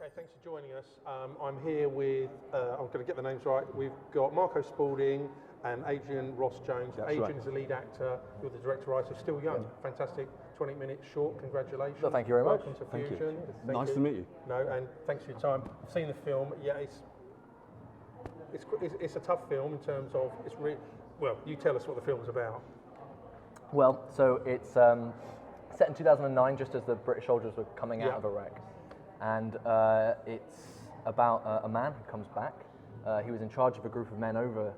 Okay, thanks for joining us. I'm here with, I'm going to get the names right, we've got Marco Spalding and Adrian Ross-Jones. That's Adrian right. is the lead actor, you're the director-writer, still young, fantastic, 20 minutes short, congratulations. Well, thank you very much. Welcome to Thank Fusion. you. Thank Nice you. to meet you. No, and thanks for your time. I've seen the film, yeah, it's a tough film in terms of, well, you tell us what the film's about. Well, so it's set in 2009, just as the British soldiers were coming out of Iraq. And it's about a man who comes back. He was in charge of a group of men over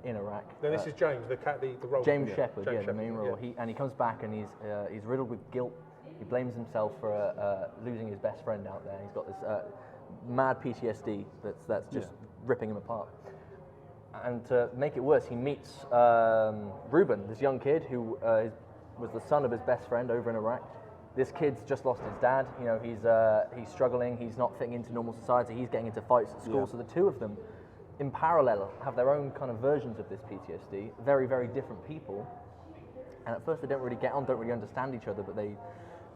in Iraq. Then this is James, the role. James Shepherd, James the main role. yeah. And he comes back and he's riddled with guilt. He blames himself for losing his best friend out there. He's got this mad PTSD that's just ripping him apart. And to make it worse, he meets Ruben, this young kid who was the son of his best friend over in Iraq. This kid's just lost his dad. You know, he's struggling. He's not fitting into normal society. He's getting into fights at school. Yeah. So the two of them, in parallel, have their own kind of versions of this PTSD. Very, very different people. And at first, they don't really get on, don't really understand each other. But they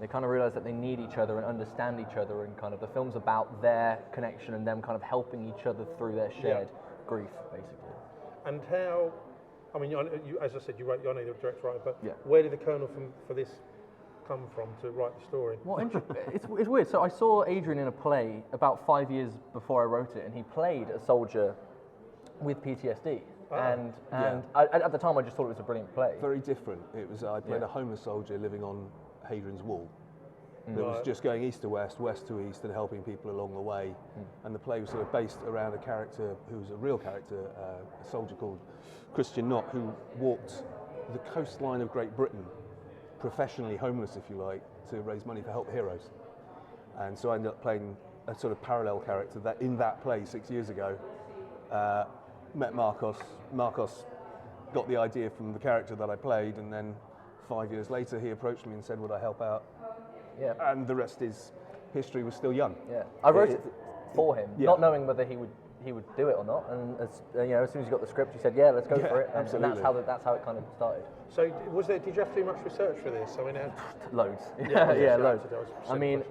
kind of realize that they need each other and understand each other. And kind of the film's about their connection and them kind of helping each other through their shared grief, basically. And how? I mean, you, as I said, you're the director, but where did the kernel for this come from to write the story? Well, it's weird. So I saw Adrian in a play about 5 years before I wrote it, and he played a soldier with PTSD. And at the time, I just thought it was a brilliant play. Very different. It was I played a homeless soldier living on Hadrian's Wall. That was just going east to west, west to east, and helping people along the way. And the play was sort of based around a character who was a real character, a soldier called Christian Knott, who walked the coastline of Great Britain, professionally homeless, if you like, to raise money for Help Heroes. And so I ended up playing a sort of parallel character that in that play 6 years ago. Met Marcos. Marcos got the idea from the character that I played, and then 5 years later he approached me and said, would I help out? Yeah. And the rest is history. Was still young. Yeah. I wrote it for him, not knowing whether he would do it or not. And as soon as he got the script, he said, "Yeah, let's go for it." And that's how it kind of started. So did you have to do much research for this? I mean, loads. Loads. I mean,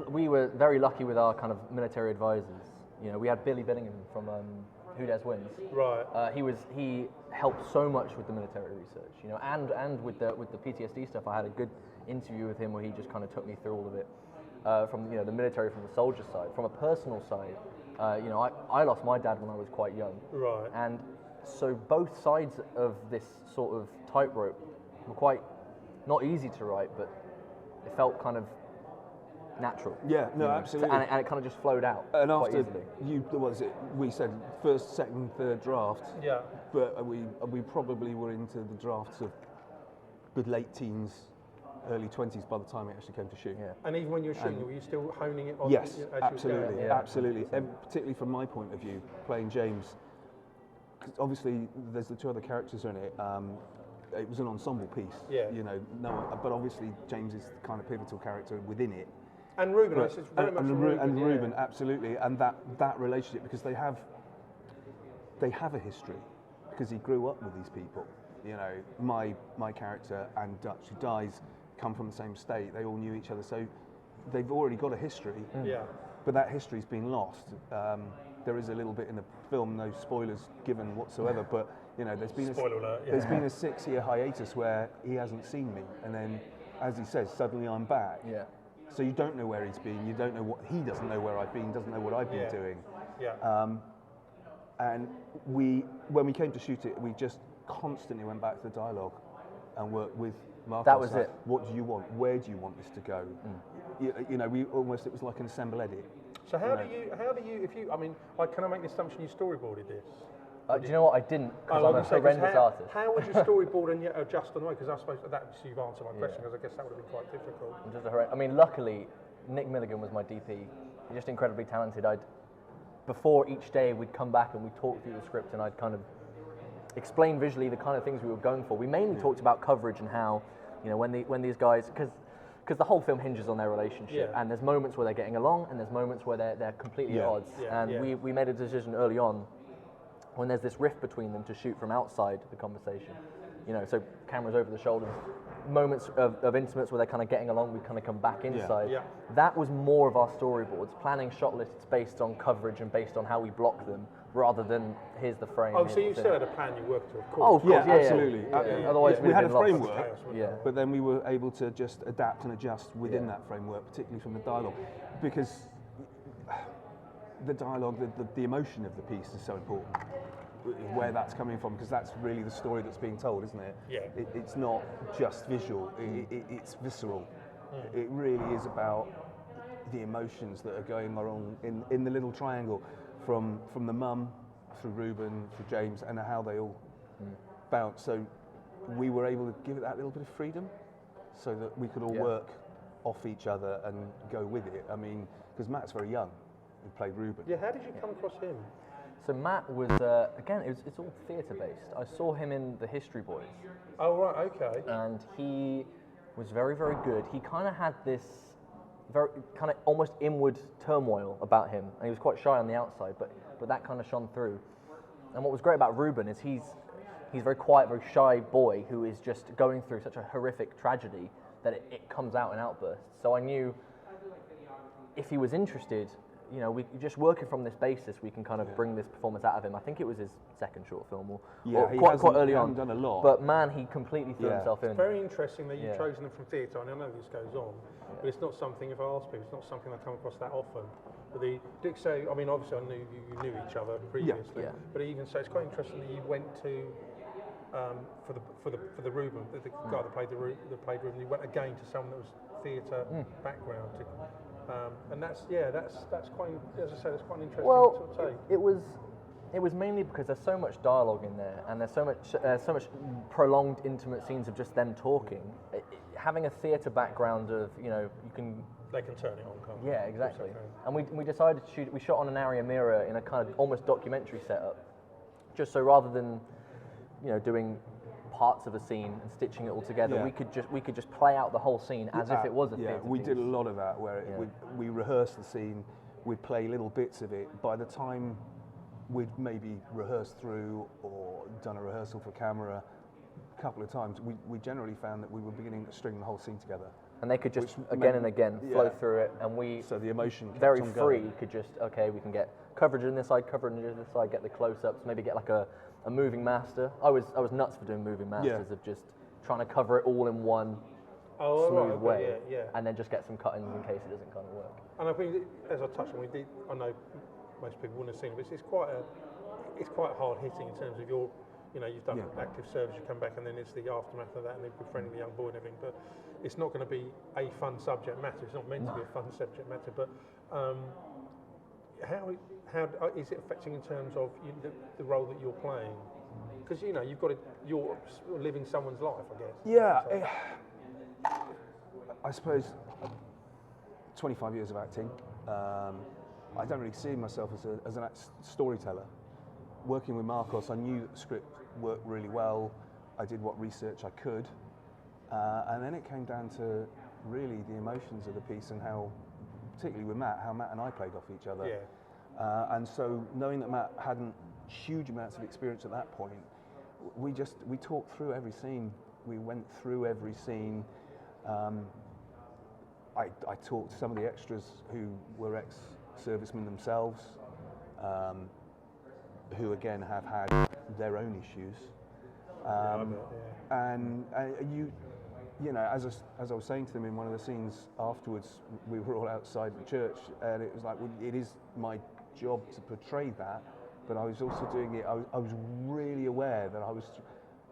we were very lucky with our kind of military advisors. You know, we had Billy Billingham from Who Dares Wins. Right. He helped so much with the military research. You know, and with the PTSD stuff. I had a good interview with him where he just kind of took me through all of it. From the military, from the soldier side, from a personal side. I lost my dad when I was quite young. Right. And so both sides of this sort of tightrope were quite not easy to write, but it felt kind of natural. Yeah, no, absolutely. And it kind of just flowed out and quite after easily. we said first, second, third draft. Yeah. But we probably were into the drafts of the late teens, early 20s by the time it actually came to shoot. Yeah. And even when you were shooting, were you still honing it on? Yes, as absolutely, you were going? absolutely. And particularly from my point of view, playing James, 'cause obviously there's the two other characters in it. It was an ensemble piece. Yeah. You know, but obviously James is the kind of pivotal character within it. And Ruben, Ruben, absolutely, and that relationship, because they have a history, because he grew up with these people. You know, my character and Dutch, who dies, come from the same state. They all knew each other, so they've already got a history. Yeah. But that history's been lost. There is a little bit in the film, no spoilers given whatsoever. But you know, there's been there's been a 6-year hiatus where he hasn't seen me, and then, as he says, suddenly I'm back. Yeah. So you don't know where he's been. You don't know what he doesn't know where I've been. Doesn't know what I've been doing. Yeah. And when we came to shoot it, we just constantly went back to the dialogue and worked with Marcos. That was it. What do you want? Where do you want this to go? You know, it was like an assemble edit. So how do you, can I make the assumption you storyboarded this? Do you know what? I didn't, because I'm a horrendous artist. How would you storyboard and yet adjust on the way? Because I suppose you've answered my question, because I guess that would have been quite difficult. Luckily, Nick Milligan was my DP. He's just incredibly talented. Before each day, we'd come back and we'd talk through the script, and I'd kind of explain visually the kind of things we were going for. We mainly talked about coverage and how, you know, when these guys, because the whole film hinges on their relationship, and there's moments where they're getting along, and there's moments where they're completely at odds. We made a decision early on, when there's this rift between them, to shoot from outside the conversation. so cameras over the shoulders, moments of intimates where they're kind of getting along, we kind of come back inside. Yeah. That was more of our storyboards, planning shot lists based on coverage and based on how we block them, rather than here's the frame. Oh, so you still had a plan you worked to, of course. Oh, of course, absolutely. Otherwise, we had a framework. framework, but then we were able to just adapt and adjust within that framework, particularly from the dialogue, because the dialogue, the emotion of the piece is so important. Where that's coming from, because that's really the story that's being told, isn't it? Yeah. It's not just visual; it's visceral. It really is about the emotions that are going on in the little triangle, from the mum through Reuben, through James, and how they all bounce. So we were able to give it that little bit of freedom, so that we could all work off each other and go with it. I mean, because Matt's very young, who played Reuben. Yeah. How did you come across him? So Matt was, again, it's all theatre based. I saw him in The History Boys. Oh, right, okay. And he was very, very good. He kind of had this very kind of almost inward turmoil about him. And he was quite shy on the outside, but that kind of shone through. And what was great about Reuben is he's a very quiet, very shy boy who is just going through such a horrific tragedy that it comes out in outbursts. So I knew if he was interested, we just working from this basis, we can kind of bring this performance out of him. I think it was his second short film, or quite early on. Done a lot. But man, he completely threw himself in. It's very interesting that you've chosen them from theatre, and I know this goes on, but it's not something, if I ask people, it's not something I come across that often. But Dick, so, I mean, obviously I knew you knew each other previously, but even so, it's quite interesting that you went to, for the Reuben, the guy that played Reuben, you went again to someone that was theatre background. And that's quite, as I said, it's quite an interesting sort of take. It was mainly because there's so much dialogue in there, and there's so much prolonged intimate scenes of just them talking. Having a theatre background of they can turn it on, can't they? Yeah, exactly. And we decided to shoot. We shot on an area mirror in a kind of almost documentary setup, just so rather than doing parts of a scene and stitching it all together, we could just play out the whole scene as if it was a theatre we piece. did a lot of that where we rehearsed the scene, we'd play little bits of it. By the time we'd maybe rehearsed through or done a rehearsal for camera a couple of times, we generally found that we were beginning to string the whole scene together. And they could just again and again flow through it, and so the emotion very free could just we can get coverage on this side, coverage on this side, get the close-ups, maybe get like a moving master. I was nuts for doing moving masters of just trying to cover it all in one smooth way, and then just get some cut-ins in case it doesn't kind of work. And I think, as I touched on, I know most people wouldn't have seen it, but it's quite hard hitting in terms of you've done active service, you come back, and then it's the aftermath of that, and then befriending the young boy and everything. But it's not going to be a fun subject matter. It's not meant to be a fun subject matter. But how is it affecting in terms of the role that you're playing? Because you're living someone's life, I guess. Yeah, I suppose 25 years of acting. I don't really see myself as an storyteller. Working with Marcos, I knew that the script worked really well. I did what research I could, and then it came down to really the emotions of the piece and how, particularly with Matt, how Matt and I played off each other. Yeah. And so knowing that Matt hadn't huge amounts of experience at that point, we talked through every scene. We went through every scene. I talked to some of the extras who were ex-servicemen themselves, who again have had their own issues. And as I was saying to them in one of the scenes afterwards, we were all outside the church, and it was like, well, it is my job to portray that, but I was also doing it, I was really aware that I was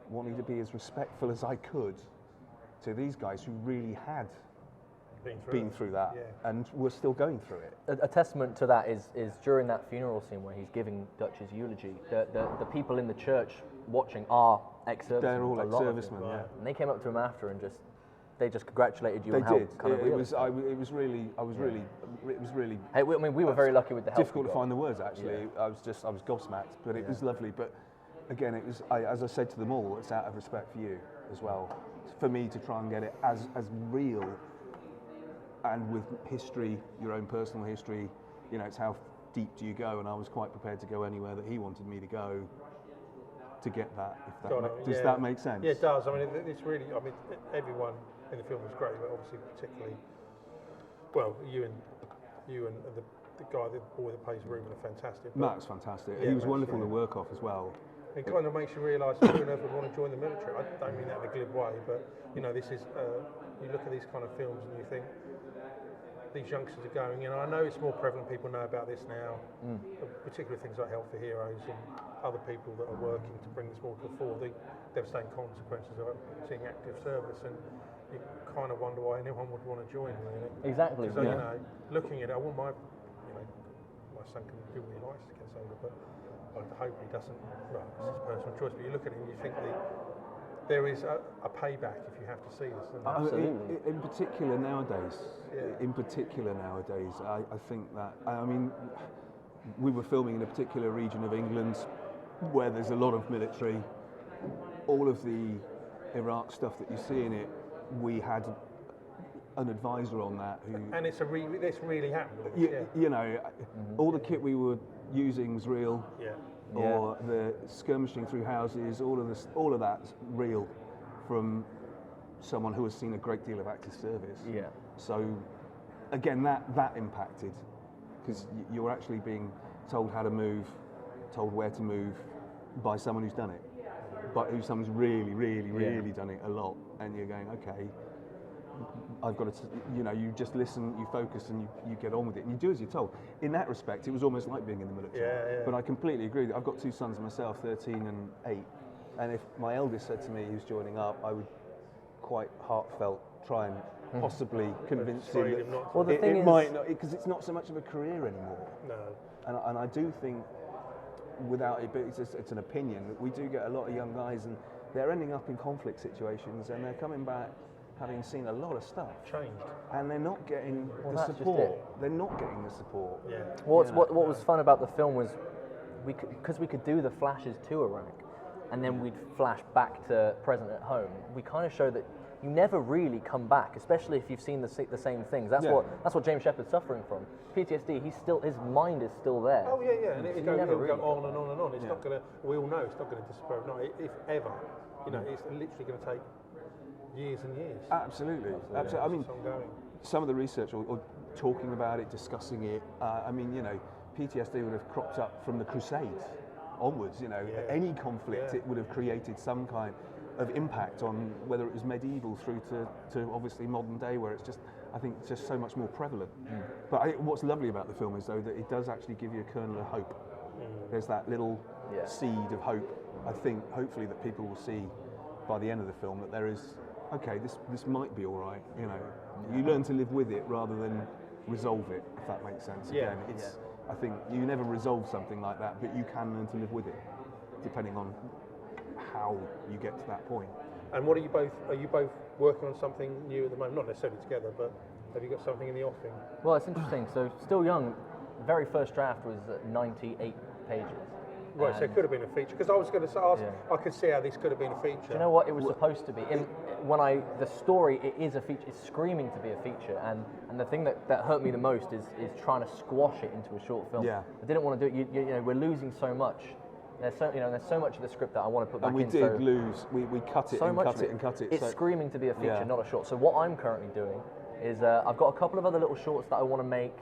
wanting to be as respectful as I could to these guys who really had been through that and were still going through it. A testament to that is during that funeral scene where he's giving Dutch's eulogy, the people in the church watching are ex-servicemen. They're all ex-servicemen, And they came up to him after and they just congratulated you. They on how did. Kind of it was really. Hey, we were very lucky with the help. Difficult to find the words actually. I was gobsmacked, but it was lovely. But again, it was as I said to them all, it's out of respect for you as well, for me to try and get it as real. And with history, your own personal history, it's how deep do you go? And I was quite prepared to go anywhere that he wanted me to go to get that. If that does yeah. that make sense? Yeah, it does. I mean, it's really. I mean, everyone in the film was great, but obviously particularly, well, you and the guy, the boy that plays Ruben, are fantastic. Matt's fantastic. Yeah, He was wonderful to work off as well. It kind of makes you realise who on earth would want to join the military. I don't mean that in a glib way, but you know, this is. You look at these kind of films and you think these youngsters are going. You know, I know it's more prevalent. People know about this now, particularly things like Health for Heroes and other people that are working to bring this more to the fore. The devastating consequences of seeing active service, and you kind of wonder why anyone would want to join. Really. Exactly. So, you know, looking at it, I want my son can do what he likes to get older, but I hope he doesn't. Well, it's his personal choice. But you look at it and you think there is a payback if you have to see this. Absolutely. In particular nowadays, I think that, I mean, we were filming in a particular region of England where there's a lot of military. All of the Iraq stuff that you see in it, we had an advisor on that who... And this really happened. You know, all the kit we were using was real. Yeah. Or the skirmishing through houses, all of that's real from someone who has seen a great deal of active service. Yeah. So again, that impacted, because you're actually being told how to move, told where to move by someone who's done it, but someone's really done it a lot, and you're going, okay, I've got to, you know, you just listen, you focus, and you get on with it, and you do as you're told. In that respect, it was almost like being in the military. Yeah. But I completely agree. I've got two sons myself, 13 and 8, and if my eldest said to me he was joining up, I would quite heartfelt try and possibly convince him that well, the thing it is, might not, because it's not so much of a career anymore. No. And I do think, without it, but it's an opinion, that we do get a lot of young guys, and they're ending up in conflict situations, and they're coming back having seen a lot of stuff changed, and they're not getting the support. They're not getting the support. Yeah. What was fun about the film was because we could do the flashes to Iraq, and then we'd flash back to present at home. We kind of show that you never really come back, especially if you've seen the same things. That's what James Shepard's suffering from. PTSD. His mind is still there. Oh yeah, and it'll go on and on and on. It's not going to. We all know it's not going to disappear. Not if ever. You know, it's literally going to take years and years. Absolutely. I mean, some of the research or talking about it, discussing it. I mean, you know, PTSD would have cropped up from the Crusades onwards. You know, any conflict, it would have created some kind of impact on whether it was medieval through to obviously modern day, where it's just, I think, just so much more prevalent. But what's lovely about the film is, though, that it does actually give you a kernel of hope. There's that little seed of hope, I think, hopefully, that people will see by the end of the film, that there is, okay, this might be all right. You know, you learn to live with it rather than resolve it, if that makes sense. Again, I think you never resolve something like that, but you can learn to live with it, depending on how you get to that point. And what are you both working on something new at the moment? Not necessarily together, but have you got something in the offing? Well, it's interesting. So, still young. Very first draft was 98 pages. Right, so it could have been a feature. Because I was going to ask, I could see how this could have been a feature. Do you know what? It was supposed to be. The story, it is a feature. It's screaming to be a feature. And the thing that hurt me the most is trying to squash it into a short film. Yeah. I didn't want to do it. You know, we're losing so much. There's so much of the script that I want to put back in. And we did lose. We cut it and cut it and cut it. It's screaming to be a feature, not a short. So what I'm currently doing is I've got a couple of other little shorts that I want to make,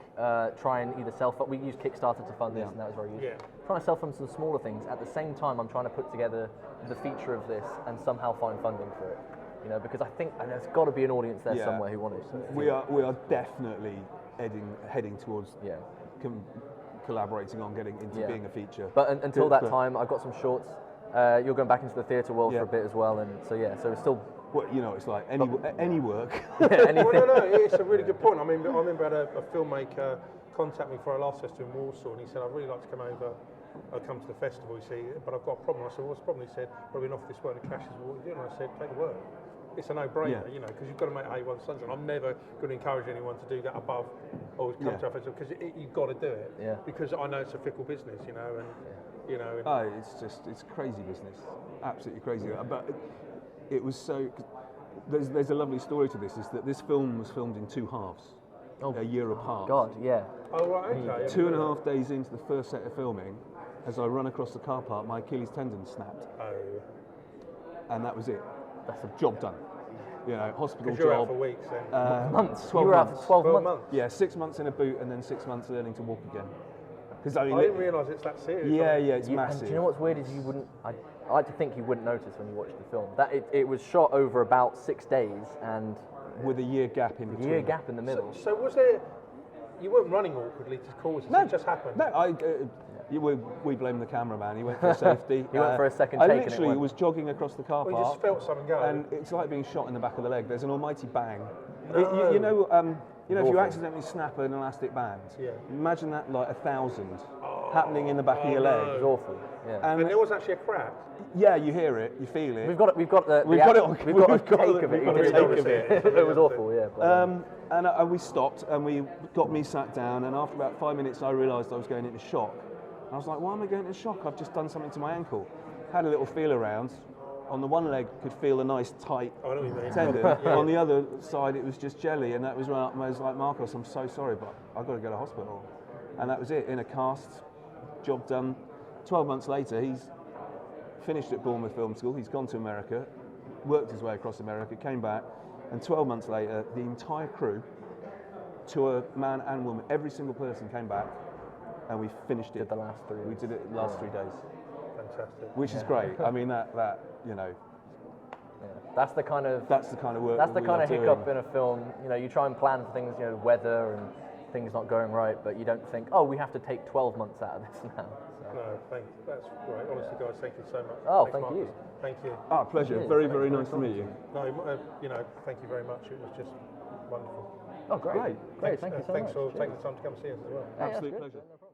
try and either we use Kickstarter to fund this, and that was very useful. Trying to self-fund some smaller things. At the same time, I'm trying to put together the feature of this and somehow find funding for it. You know, because I think there's got to be an audience there somewhere who wants it. We are definitely heading towards collaborating on getting into being a feature. But until that time, I've got some shorts. You're going back into the theatre world for a bit as well, and so it's still. Well, you know, it's like any work. Anything. Well, no, it's a really good point. I mean, I remember I had a filmmaker contact me for our last festival in Warsaw, and he said, I'd really like to come over, come to the festival, you see, but I've got a problem. I said, what's the problem? He said, well, we're off this work and clashes. What are you doing? I said, take the work. It's a no-brainer, you know, because you've got to make A1 sunshine. I'm never going to encourage anyone to do that above or come to our festival, because you've got to do it. Yeah. Because I know it's a fickle business, you know, and you know. It's crazy business, absolutely crazy. But it was so. There's a lovely story to this. Is that this film was filmed in 2 halves, a year apart. God, yeah. Oh right, okay. 2.5 days into the first set of filming, as I run across the car park, my Achilles tendon snapped. Oh. And that was it. That's a job done. You know, hospital Because you're job. out for weeks then. Months. 12 you were out months. for 12 12 months. months. Yeah, 6 months in a boot and then 6 months learning to walk again. Because I mean, I didn't realise it's that serious. yeah, it's And massive. do you know what's weird is you wouldn't. I like to think you wouldn't notice when you watched the film that it was shot over about 6 days and With a year gap in a between. year gap in the middle. So was there? You weren't running awkwardly to cause this. No, It just happened. No, we blame the cameraman. He went for safety. He went for a second I take and it literally went. was jogging across the car Well, park. you just felt something go. And it's like being shot in the back of the leg. There's an almighty bang. No. You know, if you awful. accidentally snap an elastic band, Yeah. imagine that like 1,000 happening in the back of your leg. It was awful. Yeah. And there was actually a crack. Yeah, you hear it, you feel it. We've got the We've got it on- we've got a we've got take of the- it. we've got You a can take of it. It was awful. Yeah. But, And we stopped and we got me sat down, and after about 5 minutes I realised I was going into shock. And I was like, why am I going into shock? I've just done something to my ankle. Had a little feel around. On the one leg could feel a nice tight I know what you mean. tendon. Yeah. On the other side it was just jelly, and that was when I was like, Marcos, I'm so sorry, but I've got to go to hospital. And that was it, in a cast, job done. 12 months later, he's finished at Bournemouth Film School, he's gone to America, worked his way across America, came back, and 12 months later, the entire crew, to a man and woman, every single person came back, and we finished it. Did the last 3 We weeks. did it the last 3 days, Fantastic. which is great. I mean, that you know, Yeah. That's the kind of that's the kind of work. that's the that we kind of love hiccup doing. in a film. You know, you try and plan for things, you know, weather and things not going right, but you don't think, oh, we have to take 12 months out of this now. So. No, that's great. Honestly, guys, thank you so much. Oh, Thanks, thank Marcus. you. Thank you. Ah, pleasure. Cheers. Very, Thanks very for nice to meet you. No, thank you very much. It was just wonderful. Oh, great. Great. Great, thank you so Thanks much. for Cheers. taking the time to come and see us as well. Yeah, that's Absolute good. pleasure. No problem.